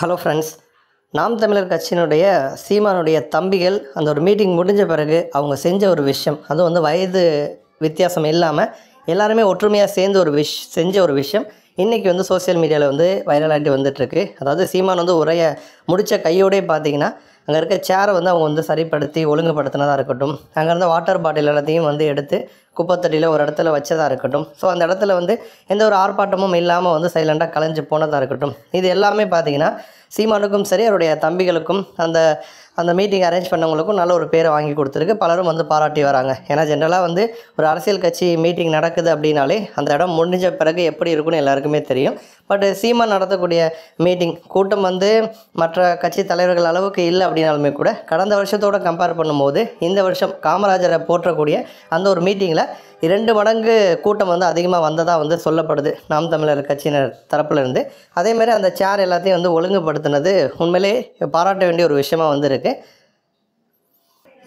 Hello friends, நாம் தமிழர் கட்சியினுடைய சீமானுடைய தம்பிகள் அந்த ஒரு மீட்டிங் முடிஞ்ச பிறகு அவங்க செஞ்ச ஒரு விஷயம், அதுவும் வயது வித்தியாசம் இல்லாமல் எல்லாருமே ஒற்றுமையாக சேர்ந்து செஞ்ச ஒரு விஷயம் இன்றைக்கி சோசியல் மீடியாவில் வைரலாகிட்டு வந்துட்டுருக்கு. அதாவது சீமான் உரையை முடித்த கையோடே பார்த்தீங்கன்னா அங்கே இருக்க சேரை அவங்க சரிப்படுத்தி ஒழுங்குபடுத்தினதாக இருக்கட்டும், அங்கே இருந்த வாட்டர் பாட்டில் எல்லாத்தையும் எடுத்து குப்பைத்தொட்டியில் ஒரு இடத்துல வச்சதாக இருக்கட்டும், ஸோ அந்த இடத்துல எந்த ஒரு ஆர்ப்பாட்டமும் இல்லாமல் சைலண்டாக கலைஞ்சு போனதாக இருக்கட்டும், இது எல்லாமே பார்த்திங்கன்னா சீமானுக்கும் சரி அவருடைய தம்பிகளுக்கும் அந்த மீட்டிங் அரேஞ்ச் பண்ணவங்களுக்கும் நல்ல ஒரு பேரை வாங்கி கொடுத்துருக்கு. பலரும் பாராட்டி வராங்க. ஏன்னா ஜென்ரலாக ஒரு அரசியல் கட்சி மீட்டிங் நடக்குது அப்படின்னாலே அந்த இடம் முடிஞ்ச பிறகு எப்படி இருக்குன்னு எல்லாருக்குமே தெரியும். பட் சீமான் நடத்தக்கூடிய மீட்டிங் கூட்டம் மற்ற கட்சி தலைவர்கள் அளவுக்கு இல்லை அப்படின்னாலுமே கூட கடந்த வருஷத்தோடு கம்பேர் பண்ணும்போது இந்த வருஷம் காமராஜரை போற்றக்கூடிய அந்த ஒரு மீட்டிங்கில் 2 மடங்கு கூட்டம் அதிகமாக வந்ததாக சொல்லப்படுது நாம் தமிழர் கட்சியினர் தரப்புலேருந்து. அதேமாதிரி அந்த சேர் எல்லாத்தையும் ஒழுங்குபடுத்தினது உண்மையிலே பாராட்ட வேண்டிய ஒரு விஷயமாக இருக்குது.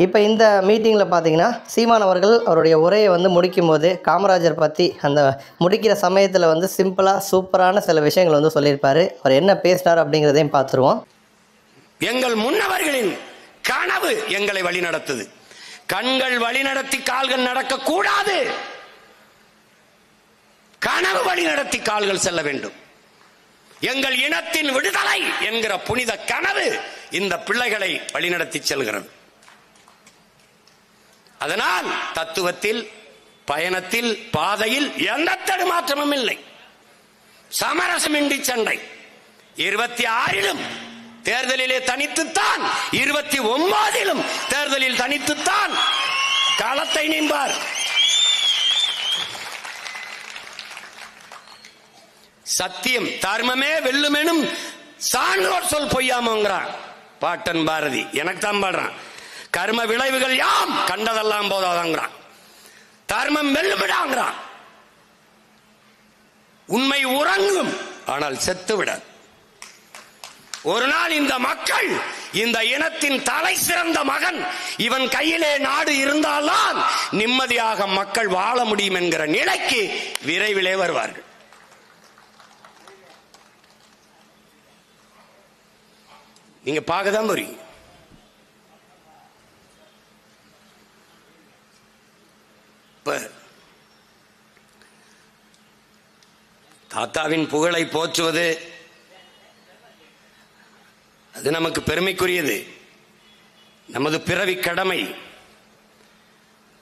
இப்போ இந்த மீட்டிங்கில் பார்த்தீங்கன்னா சீமான் அவர்கள் அவருடைய உரையை முடிக்கும் போது காமராஜர் பற்றி அந்த முடிக்கிற சமயத்தில் சிம்பிளாக சூப்பரான சில விஷயங்கள் சொல்லியிருப்பார். அவர் என்ன பேசினார் அப்படிங்கிறதையும் பார்த்துருவோம். எங்கள் முன்னவர்களின் கனவு எங்களை வழி நடத்துது. கண்கள் வழி நடத்தி கால்கள் நடக்க கூடாது, கனவு வழி நடத்தி கால்கள் செல்ல வேண்டும். எங்கள் இனத்தின் விடுதலை என்கிற புனித கனவு இந்த பிள்ளைகளை வழிநடத்தி செல்கிறது. அதனால் தத்துவத்தில், பயணத்தில், பாதையில் எந்த தடுமாற்றமும் இல்லை. சமரசமின்றி சண்டை. 26 தேர்தலிலே தனித்துத்தான், 29 தேர்தலில் தனித்துத்தான் களத்தை நின்பார். சத்தியம் தர்மமே வெல்லுமெனும் சான்றோர் சொல் பொய்யாமங்கிறான் பாட்டன் பாரதி. எனக்கு தான் பாடுறான். கர்ம விளைவுகள் யாம் கண்டதெல்லாம் போதாதாங்கிறான். தர்மம் வெல்லுமிடாங்கிறான். உண்மை உறங்கும் ஆனால் செத்துவிட. ஒரு நாள் இந்த மக்கள், இந்த இனத்தின் தலை சிறந்த மகன் இவன் கையிலே நாடு இருந்தால்தான் நிம்மதியாக மக்கள் வாழ முடியும் என்கிற நிலைக்கு விரைவிலே வருவார்கள். நீங்க பார்க்கதான் போறீங்க. தாத்தாவின் புகழை போற்றுவது அது நமக்கு பெருமைக்குரியது, நமது பிறவி கடமை.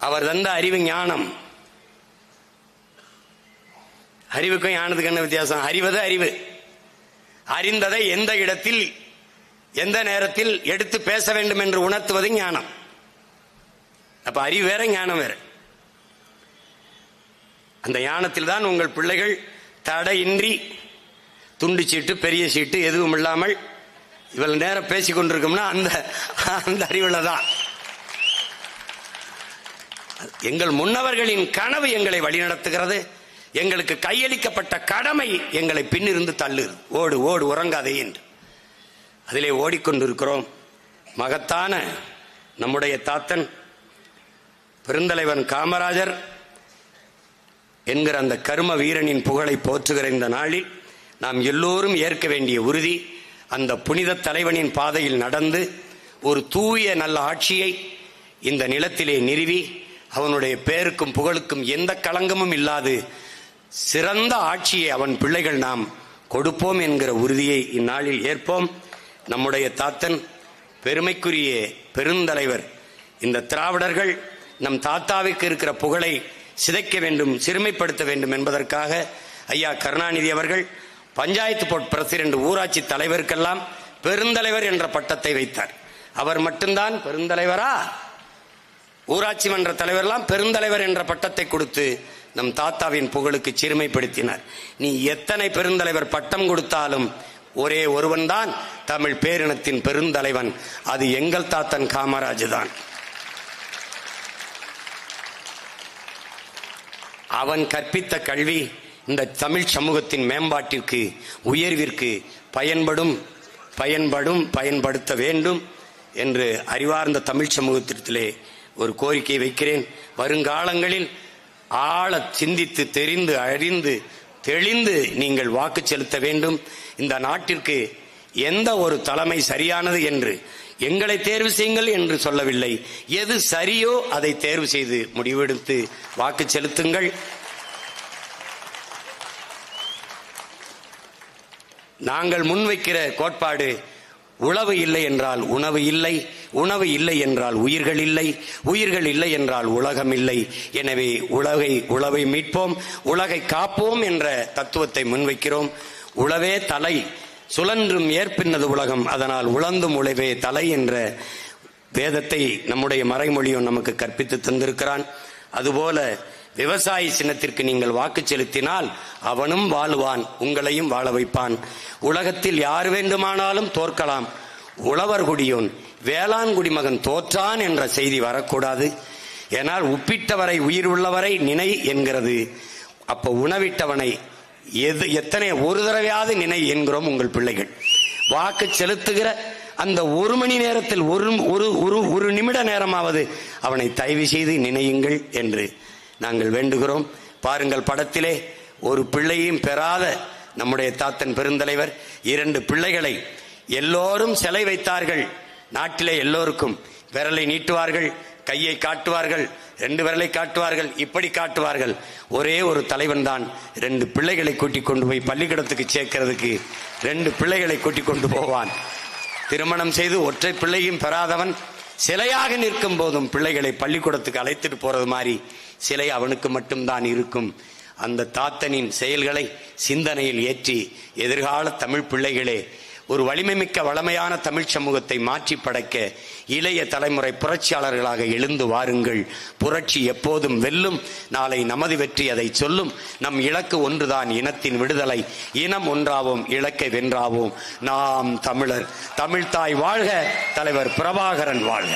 அவர் தந்த அறிவு ஞானம். அறிவுக்கும் ஞானத்துக்கு என்ன வித்தியாசம்? அறிவது அறிவு. அறிந்ததை எந்த இடத்தில் எந்த நேரத்தில் எடுத்து பேச வேண்டும் என்று உணர்த்துவது ஞானம். அப்ப அறிவு வேற, ஞானம் வேற. அந்த ஞானத்தில் தான் உங்கள் பிள்ளைகள் தடையின்றி துண்டு சீட்டு பெரிய சீட்டு எதுவும் இல்லாமல் இவ்வளவு நேரம் பேசிக் கொண்டிருக்கோம்னா அந்த அறிவுல தான். எங்கள் முன்னவர்களின் கனவு எங்களை வழிநடத்துகிறது. எங்களுக்கு கையளிக்கப்பட்ட கடமை எங்களை பின்னிருந்து தள்ளுகிறது. ஓடு ஓடு உறங்காதே என்று அதிலே ஓடிக்கொண்டிருக்கிறோம். மகத்தான நம்முடைய தாத்தன் பெருந்தலைவன் காமராஜர் என்கிற அந்த கர்ம வீரனின் புகழை போற்றுகிற இந்த நாளில் நாம் எல்லோரும் ஏற்க வேண்டிய உறுதி, அந்த புனித தலைவனின் பாதையில் நடந்து ஒரு தூய நல்ல ஆட்சியை இந்த நிலத்திலே நிறுவி அவனுடைய பேருக்கும் புகழுக்கும் எந்த களங்கமும் இல்லாது சிறந்த ஆட்சியை அவன் பிள்ளைகள் நாம் கொடுப்போம் என்கிற உறுதியை இந்நாளில் ஏற்போம். நம்முடைய தாத்தன் பெருமைக்குரிய பெருந்தலைவர். இந்த திராவிடர்கள் நம் தாத்தாவுக்கு இருக்கிற புகழை சிதைக்க வேண்டும், சிறுமைப்படுத்த வேண்டும் என்பதற்காக ஐயா கருணாநிதி அவர்கள் பஞ்சாயத்து போர்ட் பிரசிடென்ட், ஊராட்சி தலைவருக்கெல்லாம் பெருந்தலைவர் என்ற பட்டத்தை வைத்தார். அவர் மட்டும்தான் பெருந்தலைவரா? ஊராட்சி மன்ற தலைவரெல்லாம் பெருந்தலைவர் என்ற பட்டத்தை கொடுத்து நம் தாத்தாவின் புகழுக்கு சிறுமைப்படுத்தினார். நீ எத்தனை பெருந்தலைவர் பட்டம் கொடுத்தாலும் ஒரே ஒருவன் தான் தமிழ் பேரினத்தின் பெருந்தலைவன். அது எங்கள் தாத்தன் காமராஜ் தான். அவன் கற்பித்த கல்வி இந்த தமிழ் சமூகத்தின் மேம்பாட்டிற்கு, உயர்விற்கு பயன்படுத்த வேண்டும் என்று அறிவார்ந்த தமிழ் சமூகத்திலே ஒரு கோரிக்கை வைக்கிறேன். வருங்காலங்களில் ஆழ சிந்தித்து தெரிந்து அறிந்து தெளிந்து நீங்கள் வாக்கு செலுத்த வேண்டும். இந்த நாட்டிற்கு எந்த ஒரு தலைமை சரியானது என்று எங்களை தேர்வு செய்யுங்கள் என்று சொல்லவில்லை. எது சரியோ அதை தேர்வு செய்து முடிவெடுத்து வாக்கு செலுத்துங்கள். நாங்கள் முன்வைக்கிற கோட்பாடு உழவு இல்லை என்றால் உணவு இல்லை, உணவு இல்லை என்றால் உயிர்கள் இல்லை, உயிர்கள் இல்லை என்றால் உலகம் இல்லை. எனவே உழவை மீட்போம், உலகை காப்போம் என்ற தத்துவத்தை முன்வைக்கிறோம். உழவே தலை, சுழன்றும் ஏற்பின்னது உலகம், அதனால் உழந்தும் உழவே தலை என்ற வேதத்தை நம்முடைய மறைமொழியும் நமக்கு கற்பித்து தந்திருக்கிறான். அதுபோல விவசாயி சின்னத்திற்கு நீங்கள் வாக்கு செலுத்தினால் அவனும் வாழ்வான், உங்களையும் வாழ வைப்பான். உலகத்தில் யார் வேண்டுமானாலும் தோற்கலாம், உழவர் குடியோன் வேளாண் குடிமகன் தோற்றான் என்ற செய்தி வரக்கூடாது. ஏனால் உப்பிட்டவரை உயிர் உள்ளவரை நினை என்கிறது. அப்ப உணவிட்டவனை எத்தனை ஒரு தடவையாவது நினை என்கிறோம் உங்கள் பிள்ளைகள். வாக்கு செலுத்துகிற அந்த ஒரு மணி நேரத்தில் ஒரு நிமிட நேரமாவது அவனை தயவு செய்து நினையுங்கள் என்று நாங்கள் வேண்டுகிறோம். பாருங்கள், படத்திலே ஒரு பிள்ளையும் பெறாத நம்முடைய தாத்தன் பெருந்தலைவர் 2 பிள்ளைகளை எல்லோரும் சிலை வைத்தார்கள். நாட்டிலே எல்லோருக்கும் விரலை நீட்டுவார்கள், கையை காட்டுவார்கள், 2 விரலை காட்டுவார்கள், இப்படி காட்டுவார்கள். ஒரே ஒரு தலைவன் தான் 2 பிள்ளைகளை கூட்டிக் கொண்டு போய் பள்ளிக்கூடத்துக்கு சேர்க்கிறதுக்கு 2 பிள்ளைகளை கூட்டிக் கொண்டு போவான். திருமணம் செய்து ஒற்றை பிள்ளையும் பெறாதவன் சிலையாக நிற்கும் போதும் பிள்ளைகளை பள்ளிக்கூடத்துக்கு அழைத்துட்டு போறது மாதிரி சிலை அவனுக்கு மட்டும்தான் இருக்கும். அந்த தாத்தனின் செயல்களை சிந்தனையில் ஏற்றி எதிர்கால தமிழ் பிள்ளைகளே ஒரு வலிமை மிக்க வளமையான தமிழ் சமூகத்தை மாற்றி படைக்க இளைய தலைமுறை புரட்சியாளர்களாக எழுந்து வாருங்கள். புரட்சி எப்போதும் வெல்லும். நாளை நமது வெற்றி அதை சொல்லும். நம் இலக்கு ஒன்றுதான், இனத்தின் விடுதலை. இனம் ஒன்றாவோம், இலக்கை வென்றாவோம். நாம் தமிழர். தமிழ்தாய் வாழ்க, தலைவர் பிரபாகரன் வாழ்க.